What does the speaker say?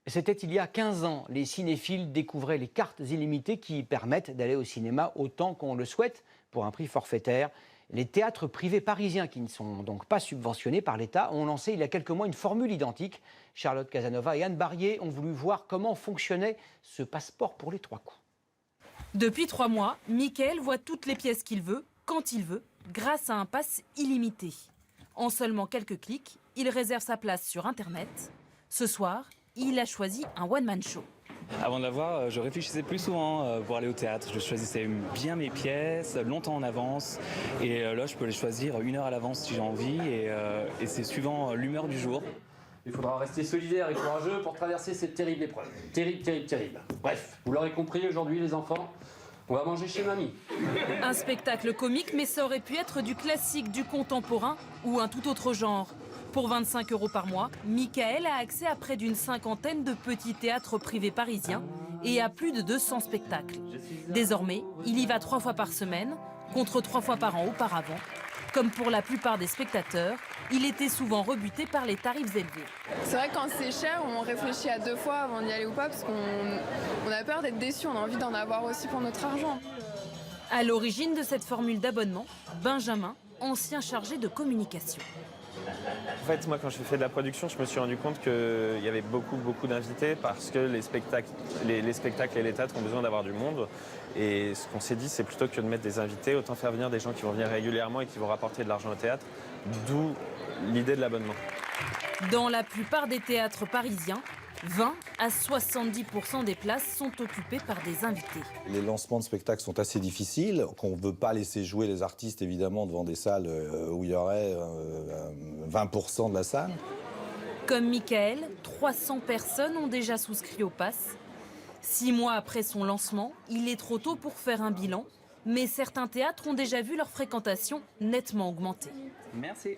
C'était il y a 15 ans. Les cinéphiles découvraient les cartes illimitées qui permettent d'aller au cinéma autant qu'on le souhaite pour un prix forfaitaire. Les théâtres privés parisiens, qui ne sont donc pas subventionnés par l'État, ont lancé il y a quelques mois une formule identique. Charlotte Casanova et Anne Barrier ont voulu voir comment fonctionnait ce passeport pour les trois coups. Depuis 3 mois, Mickaël voit toutes les pièces qu'il veut, quand il veut, grâce à un pass illimité. En seulement quelques clics, il réserve sa place sur Internet. Ce soir, il a choisi un one-man show. Avant de la voir, je réfléchissais plus souvent pour aller au théâtre. Je choisissais bien mes pièces, longtemps en avance. Et là, je peux les choisir 1 heure à l'avance si j'ai envie. Et c'est suivant l'humeur du jour. Il faudra rester solidaire et courageux pour traverser cette terrible épreuve. Terrible, terrible, terrible. Bref, vous l'aurez compris aujourd'hui les enfants, on va manger chez mamie. Un spectacle comique, mais ça aurait pu être du classique, du contemporain ou un tout autre genre. Pour 25 € par mois, Mickaël a accès à près d'une 50aine de petits théâtres privés parisiens et à plus de 200 spectacles. Désormais, il y va 3 fois par semaine, contre 3 fois par an auparavant. Comme pour la plupart des spectateurs, il était souvent rebuté par les tarifs élevés. C'est vrai que quand c'est cher, on réfléchit à 2 fois avant d'y aller ou pas, parce qu'on a peur d'être déçu, on a envie d'en avoir aussi pour notre argent. À l'origine de cette formule d'abonnement, Benjamin, ancien chargé de communication. En fait, moi, quand j'ai fait de la production, je me suis rendu compte qu'il y avait beaucoup d'invités parce que les spectacles et les théâtres ont besoin d'avoir du monde. Et ce qu'on s'est dit, c'est plutôt que de mettre des invités, autant faire venir des gens qui vont venir régulièrement et qui vont rapporter de l'argent au théâtre. D'où l'idée de l'abonnement. Dans la plupart des théâtres parisiens, 20 à 70% des places sont occupées par des invités. Les lancements de spectacles sont assez difficiles, qu'on ne veut pas laisser jouer les artistes évidemment devant des salles où il y aurait 20% de la salle. Comme Mickaël, 300 personnes ont déjà souscrit au pass. 6 mois après son lancement, il est trop tôt pour faire un bilan, mais certains théâtres ont déjà vu leur fréquentation nettement augmenter. Merci.